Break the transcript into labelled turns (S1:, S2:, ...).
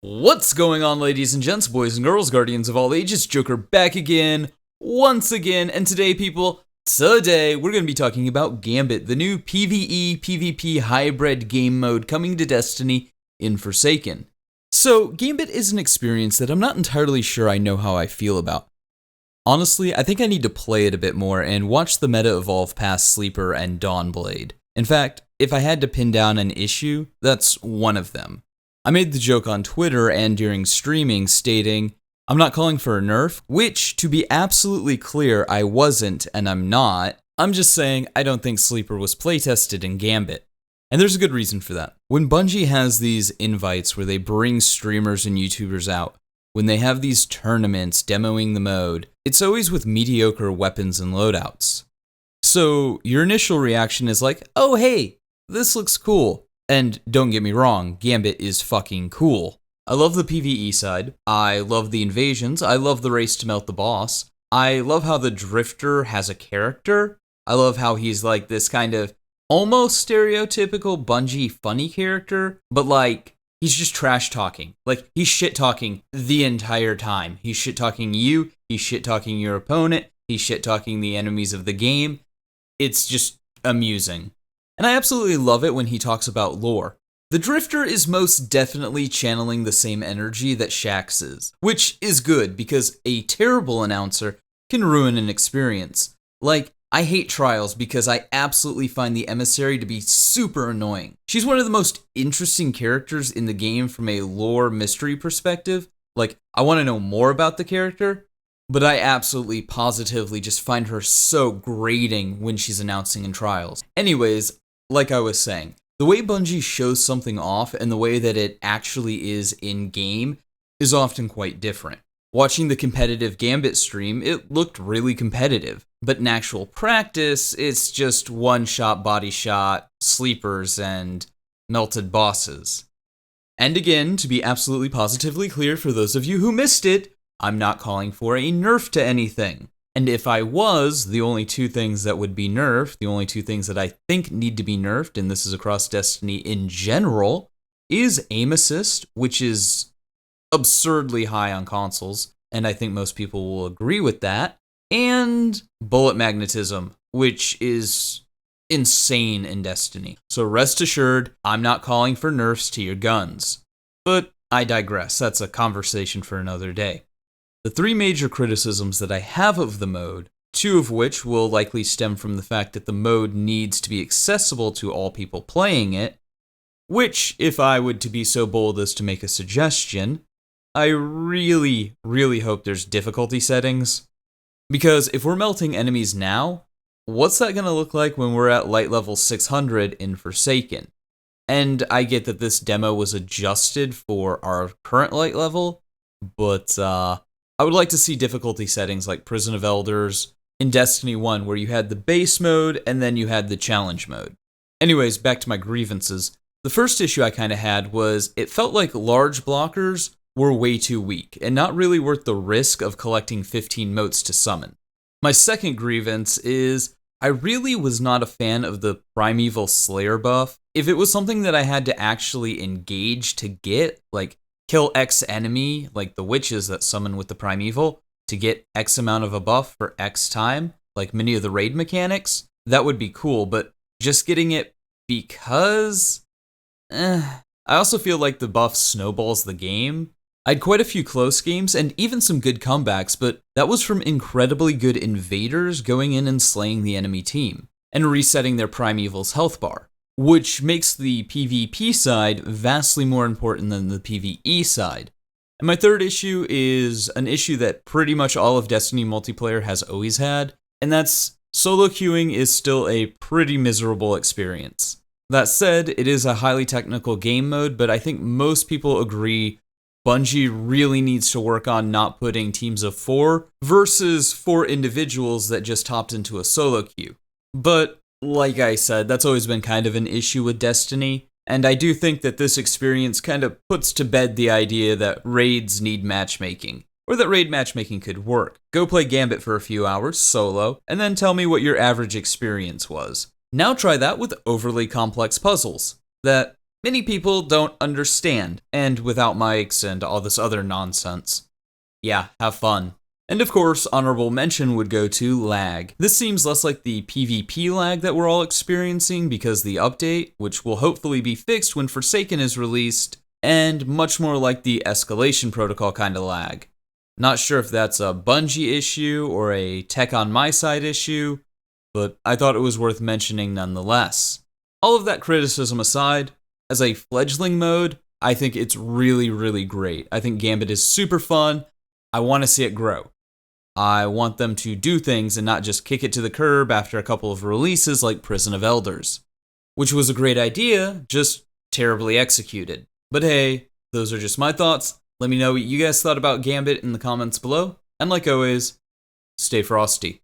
S1: What's going on, ladies and gents, boys and girls, guardians of all ages? Joker back again, once again, and today, people, we're going to be talking about Gambit, the new PvE, PvP hybrid game mode coming to Destiny in Forsaken. So, Gambit is an experience that I'm not entirely sure I know how I feel about. Honestly, I think I need to play it a bit more and watch the meta evolve past Sleeper and Dawnblade. In fact, if I had to pin down an issue, that's one of them. I made the joke on Twitter and during streaming stating, I'm not calling for a nerf, which, to be absolutely clear, I wasn't and I'm not. I'm just saying I don't think Sleeper was playtested in Gambit. And there's a good reason for that. When Bungie has these invites where they bring streamers and YouTubers out, when they have these tournaments demoing the mode, it's always with mediocre weapons and loadouts. So your initial reaction is like, oh hey, this looks cool. And don't get me wrong, Gambit is fucking cool. I love the PvE side, I love the invasions, I love the race to melt the boss, I love how the Drifter has a character, I love how he's like this kind of almost stereotypical Bungie funny character, but like, he's just trash talking. Like, he's shit talking the entire time. He's shit talking you, he's shit talking your opponent, he's shit talking the enemies of the game. It's just amusing. And I absolutely love it when he talks about lore. The Drifter is most definitely channeling the same energy that Shax is, which is good because a terrible announcer can ruin an experience. Like, I hate Trials because I absolutely find the Emissary to be super annoying. She's one of the most interesting characters in the game from a lore mystery perspective. Like, I want to know more about the character, but I absolutely positively just find her so grating when she's announcing in Trials. Anyways, like I was saying, the way Bungie shows something off and the way that it actually is in-game is often quite different. Watching the competitive Gambit stream, it looked really competitive, but in actual practice, it's just one-shot body shot, sleepers, and melted bosses. And again, to be absolutely positively clear for those of you who missed it, I'm not calling for a nerf to anything. And if I was, the only two things that would be nerfed, the only two things that I think need to be nerfed, and this is across Destiny in general, is aim assist, which is absurdly high on consoles, and I think most people will agree with that, and bullet magnetism, which is insane in Destiny. So rest assured, I'm not calling for nerfs to your guns. But I digress, that's a conversation for another day. The three major criticisms that I have of the mode, two of which will likely stem from the fact that the mode needs to be accessible to all people playing it, which, if I would to be so bold as to make a suggestion, I really, really hope there's difficulty settings. Because if we're melting enemies now, what's that going to look like when we're at light level 600 in Forsaken? And I get that this demo was adjusted for our current light level, but I would like to see difficulty settings like Prison of Elders in Destiny 1, where you had the base mode and then you had the challenge mode. Anyways, back to my grievances. The first issue I kind of had was it felt like large blockers were way too weak and not really worth the risk of collecting 15 motes to summon. My second grievance is I really was not a fan of the Primeval Slayer buff. If it was something that I had to actually engage to get, like kill X enemy, like the witches that summon with the Primeval, to get X amount of a buff for X time, like many of the raid mechanics, that would be cool, but just getting it because... I also feel like the buff snowballs the game. I had quite a few close games and even some good comebacks, but that was from incredibly good invaders going in and slaying the enemy team, and resetting their Primeval's health bar, which makes the PvP side vastly more important than the PvE side. And my third issue is an issue that pretty much all of Destiny multiplayer has always had, and that's solo queuing is still a pretty miserable experience. That said, it is a highly technical game mode, but I think most people agree Bungie really needs to work on not putting teams of 4 versus 4 individuals that just hopped into a solo queue. But like I said, that's always been kind of an issue with Destiny, and I do think that this experience kind of puts to bed the idea that raids need matchmaking, or that raid matchmaking could work. Go play Gambit for a few hours, solo, and then tell me what your average experience was. Now try that with overly complex puzzles that many people don't understand, and without mics and all this other nonsense. Yeah, have fun. And of course, honorable mention would go to lag. This seems less like the PvP lag that we're all experiencing because the update, which will hopefully be fixed when Forsaken is released, and much more like the escalation protocol kind of lag. Not sure if that's a Bungie issue or a tech on my side issue, but I thought it was worth mentioning nonetheless. All of that criticism aside, as a fledgling mode, I think it's really, really great. I think Gambit is super fun. I want to see it grow. I want them to do things and not just kick it to the curb after a couple of releases like Prison of Elders, which was a great idea, just terribly executed. But hey, those are just my thoughts. Let me know what you guys thought about Gambit in the comments below, and like always, stay frosty.